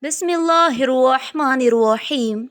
بسم اللہ الرحمن الرحیم۔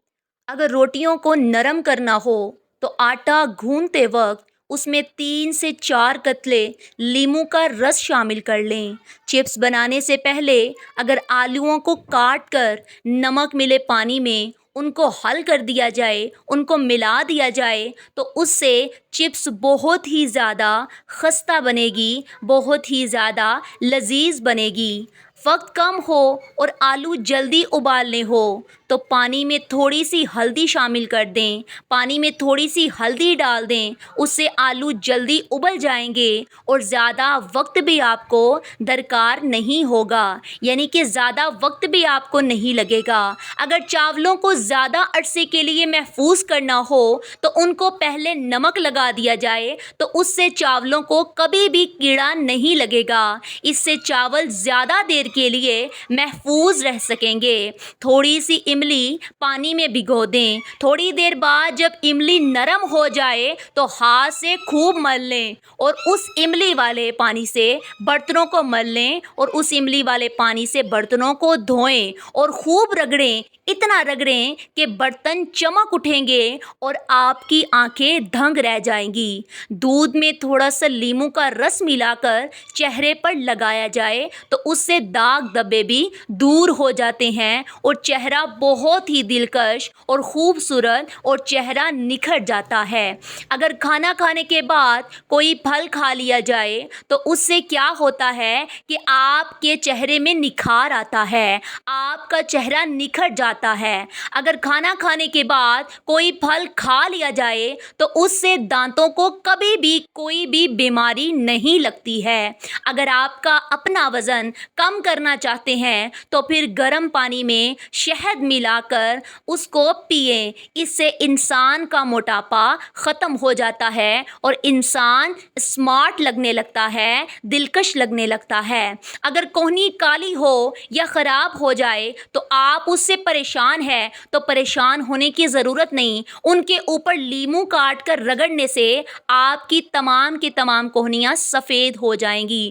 اگر روٹیوں کو نرم کرنا ہو تو آٹا گھونتے وقت اس میں 3 سے 4 قطرے لیموں کا رس شامل کر لیں۔ چپس بنانے سے پہلے اگر آلوؤں کو کاٹ کر نمک ملے پانی میں ان کو حل کر دیا جائے، ان کو ملا دیا جائے تو اس سے چپس بہت ہی زیادہ خستہ بنے گی، بہت ہی زیادہ لذیذ بنے گی۔ وقت کم ہو اور آلو جلدی ابالنے ہو تو پانی میں تھوڑی سی ہلدی شامل کر دیں، پانی میں تھوڑی سی ہلدی ڈال دیں، اس سے آلو جلدی ابل جائیں گے اور زیادہ وقت بھی آپ کو درکار نہیں ہوگا، یعنی کہ زیادہ وقت بھی آپ کو نہیں لگے گا۔ اگر چاولوں کو زیادہ عرصے کے لیے محفوظ کرنا ہو تو ان کو پہلے نمک لگا دیا جائے تو اس سے چاولوں کو کبھی بھی کیڑا نہیں لگے گا، اس سے چاول زیادہ دیر کے لیے محفوظ رہ سکیں گے۔ تھوڑی سی املی پانی میں بھگو دیں، تھوڑی دیر بعد جب املی نرم ہو جائے تو ہاتھ سے خوب مل لیں اور اس املی والے پانی سے برتنوں کو مل لیں اور اس املی والے پانی سے برتنوں کو دھوئیں اور خوب رگڑیں، اتنا رگڑیں کہ برتن چمک اٹھیں گے اور آپ کی آنکھیں دھنگ رہ جائیں گی۔ دودھ میں تھوڑا سا لیموں کا رس ملا کر چہرے پر لگایا جائے تو اس سے داغ دھبے بھی دور ہو جاتے ہیں اور چہرہ بہت ہی دلکش اور خوبصورت اور چہرہ نکھر جاتا ہے۔ اگر کھانا کھانے کے بعد کوئی پھل کھا لیا جائے تو اس سے کیا ہوتا ہے کہ آپ کے چہرے میں نکھار آتا ہے، آپ کا چہرہ نکھر جاتا ہے۔ اگر کھانا کھانے کے بعد کوئی پھل کھا لیا جائے تو اس سے دانتوں کو کبھی بھی کوئی بھی بیماری نہیں لگتی ہے۔ اگر آپ کا اپنا وزن کم کرنا چاہتے ہیں تو پھر گرم پانی میں شہد ملا کر اس کو پئیں، اس سے انسان کا موٹاپا ختم ہو جاتا ہے اور انسان اسمارٹ لگنے لگتا ہے، دلکش لگنے لگتا ہے۔ اگر کوہنی کالی ہو یا خراب ہو جائے تو آپ اس سے پریشان ہیں تو پریشان ہونے کی ضرورت نہیں، ان کے اوپر لیموں کاٹ کر رگڑنے سے آپ کی تمام کی تمام کوہنیاں سفید ہو جائیں گی۔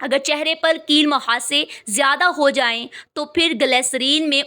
اگر چہرے پر کیل مہاسے زیادہ ہو جائیں تو پھر گلیسرین میں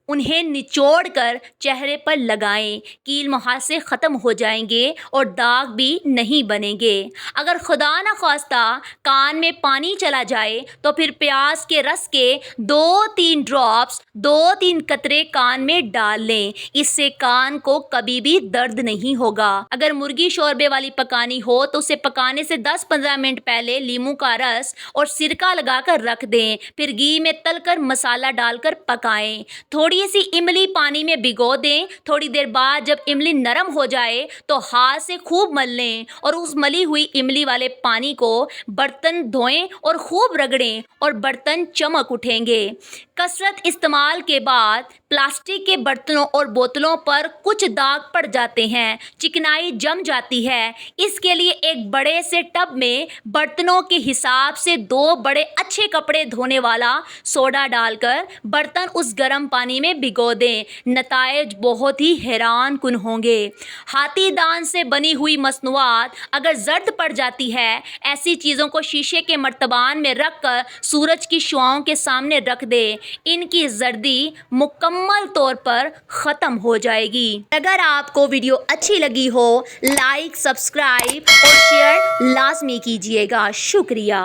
انہیں نچوڑ کر چہرے پر لگائیں، کیل مہاسے ختم ہو جائیں گے اور داغ بھی نہیں بنیں گے۔ اگر خدا نخواستہ کان میں پانی چلا جائے تو پھر پیاز کے رس کے 2-3 ڈراپس 2-3 قطرے کان میں ڈال لیں، اس سے کان کو کبھی بھی درد نہیں ہوگا۔ اگر مرغی شوربے والی پکانی ہو تو اسے پکانے سے 10-15 منٹ پہلے لیموں کا رس اور سرکہ لگا کر رکھ دیں، پھر گھی میں تل کر مسالہ ڈال کر پکائیں۔ تھوڑی سی املی پانی میں بھگو دیں، تھوڑی دیر بعد جب املی نرم ہو جائے تو ہاتھ سے خوب مل لیں اور اس ملی ہوئی املی والے پانی کو برتن دھوئیں اور خوب رگڑیں اور برتن چمک اٹھیں گے۔ کثرت استعمال کے بعد پلاسٹک کے برتنوں اور بوتلوں پر کچھ داغ پڑ جاتے ہیں، چکنائی جم جاتی ہے، اس کے لیے ایک بڑے سے ٹب میں برتنوں کے حساب سے 2 بڑے اچھے کپڑے دھونے والا سوڈا ڈال کر برتن اس گرم پانی میں بھگو دیں، نتائج بہت ہی حیران کن ہوں گے۔ ہاتھی دان سے بنی ہوئی مصنوعات اگر زرد پڑ جاتی ہے، ایسی چیزوں کو شیشے کے مرتبان میں رکھ کر سورج کی شعاؤں کے سامنے رکھ دیں، ان کی زردی مکمل طور پر ختم ہو جائے گی۔ اگر آپ کو ویڈیو اچھی لگی ہو، لائک، سبسکرائب اور شیئر لازمی کیجیے گا۔ شکریہ۔